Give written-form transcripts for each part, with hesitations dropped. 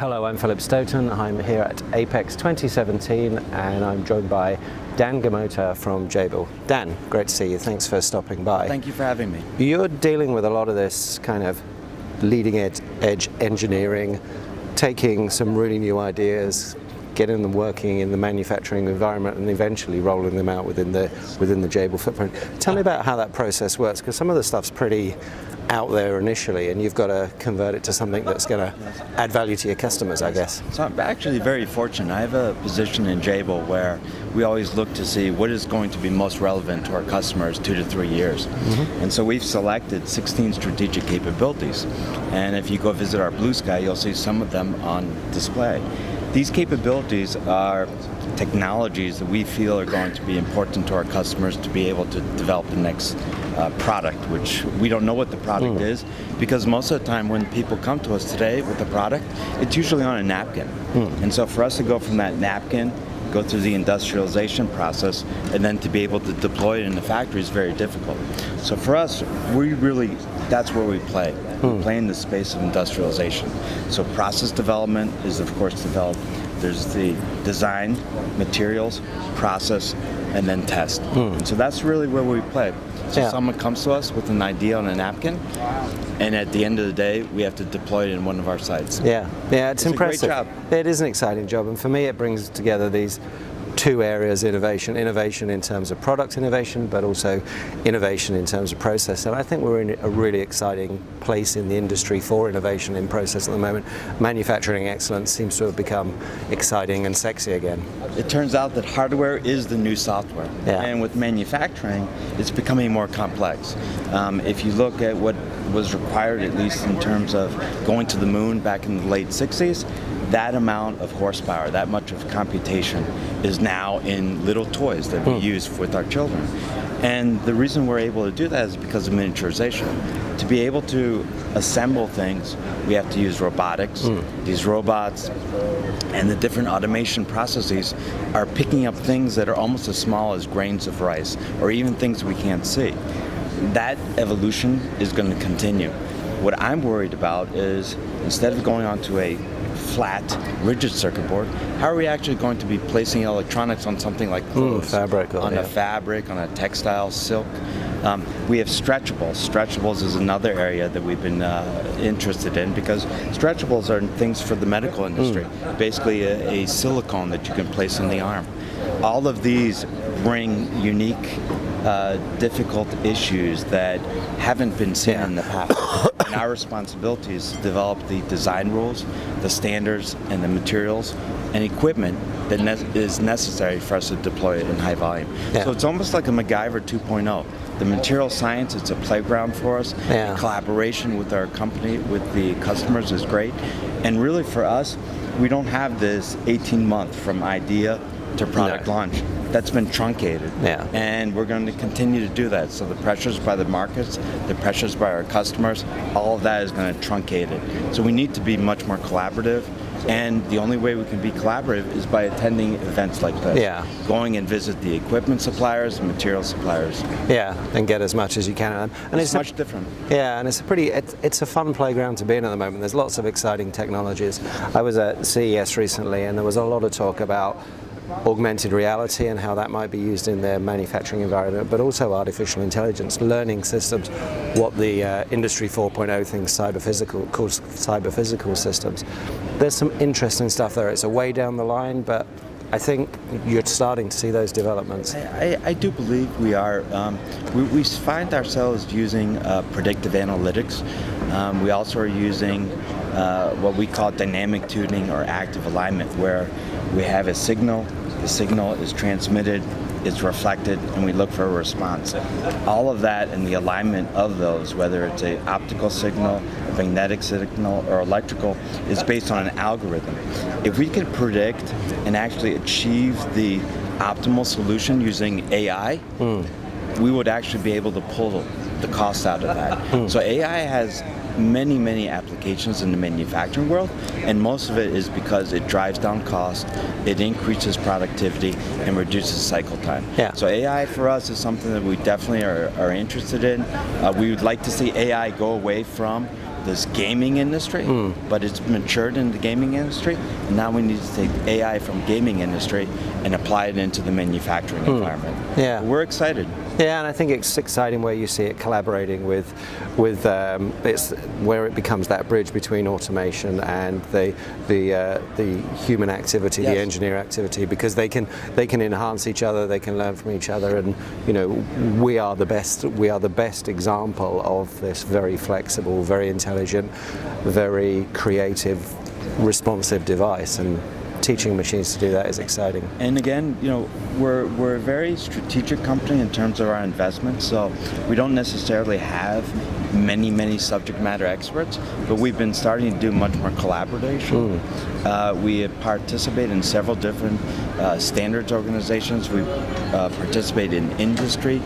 Hello, I'm Philip Stoughton. I'm here at Apex 2017 and I'm joined by Dan Gamota from Jabil. Dan, great to see you. Thanks for stopping by. Thank you for having me. You're dealing with a lot of this kind of leading edge engineering, taking some really new ideas, getting them working in the manufacturing environment and eventually rolling them out within the Jabil footprint. Tell me about how that process works, because some of the stuff's pretty out there initially and you've got to convert it to something that's going to add value to your customers, I guess. So I'm actually very fortunate. I have a position in Jabil where we always look to see what is going to be most relevant to our customers 2 to 3 years. And so we've selected 16 strategic capabilities. And if you go visit our Blue Sky, you'll see some of them on display. These capabilities are technologies that we feel are going to be important to our customers to be able to develop the next product, which we don't know what the product is, because most of the time when people come to us today with the product, it's usually on a napkin. And so for us to go from that napkin, go through the industrialization process, and then to be able to deploy it in the factory is very difficult. So for us, that's where we play. We play in the space of industrialization. So process development is of course developed. There's the design, materials, process, and then test. And so that's really where we play. So someone comes to us with an idea on a napkin, and at the end of the day, we have to deploy it in one of our sites. Yeah, it's impressive. A great job. It is an exciting job, and for me it brings together these two areas: innovation in terms of product innovation, but also innovation in terms of process. And I think we're in a really exciting place in the industry for innovation in process at the moment. Manufacturing excellence seems to have become exciting and sexy again. It turns out that hardware is the new software. And with manufacturing, it's becoming more complex. If you look at what was required, at least in terms of going to the moon back in the late 60s, that amount of horsepower, that much of computation is now in little toys that we use with our children. And the reason we're able to do that is because of miniaturization. To be able to assemble things, we have to use robotics. These robots and the different automation processes are picking up things that are almost as small as grains of rice, or even things we can't see. That evolution is going to continue. What I'm worried about is, instead of going onto a flat, rigid circuit board, how are we actually going to be placing electronics on something like clothes? Fabric. On a fabric, on a textile, silk. We have stretchables. Stretchables is another area that we've been interested in, because stretchables are things for the medical industry. Basically a silicone that you can place in the arm. All of these bring unique, difficult issues that haven't been seen in the past. And our responsibility is to develop the design rules, the standards, and the materials and equipment that is necessary for us to deploy it in high volume. So it's almost like a MacGyver 2.0. The material science, it's a playground for us. The collaboration with our company, with the customers, is great. And really for us, we don't have this 18-month from idea to product launch. That's been truncated. And we're going to continue to do that. So the pressures by the markets, the pressures by our customers, all of that is going to truncate it. So we need to be much more collaborative. And the only way we can be collaborative is by attending events like this. Going and visit the equipment suppliers and material suppliers. And get as much as you can. And it's much different. And it's a fun playground to be in at the moment. There's lots of exciting technologies. I was at CES recently and there was a lot of talk about augmented reality and how that might be used in their manufacturing environment, but also artificial intelligence, learning systems, what the Industry 4.0 thinks calls cyber-physical systems. There's some interesting stuff there. It's a way down the line, but I think you're starting to see those developments. I do believe we are. We find ourselves using predictive analytics. We also are using what we call dynamic tuning or active alignment, where we have a signal, the signal is transmitted, it's reflected, and we look for a response. All of that and the alignment of those, whether it's an optical signal, a magnetic signal, or electrical, is based on an algorithm. If we could predict and actually achieve the optimal solution using AI, we would actually be able to pull the cost out of that. So AI has many applications in the manufacturing world, and most of it is because it drives down cost, it increases productivity, and reduces cycle time. So AI for us is something that we definitely are interested in. We would like to see AI go away from this gaming industry, but it's matured in the gaming industry, and now we need to take AI from gaming industry and apply it into the manufacturing environment. Yeah. We're excited. Yeah, and I think it's exciting where you see it collaborating with it's where it becomes that bridge between automation and the human activity, Yes. the engineer activity, because they can enhance each other, they can learn from each other, and we are the best example of this very flexible, very intelligent, very creative, responsive device, and teaching machines to do that is exciting. And again, we're a very strategic company in terms of our investments, so we don't necessarily have many subject matter experts, but we've been starting to do much more collaboration. We participate in several different standards organizations. We participate in industry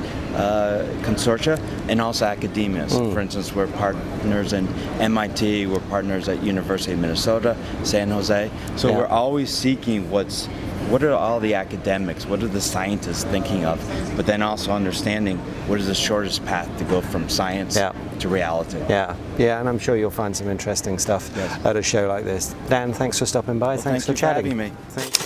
consortia and also academia. So for instance, we're partners in MIT, we're partners at University of Minnesota, San Jose. So Yeah. we're always seeking what are all the academics, what are the scientists thinking of, but then also understanding what is the shortest path to go from science to reality. Yeah, and I'm sure you'll find some interesting stuff Yes. at a show like this. Dan, thanks for stopping by. Well, thanks thank for you for chatting. having me. Thanks.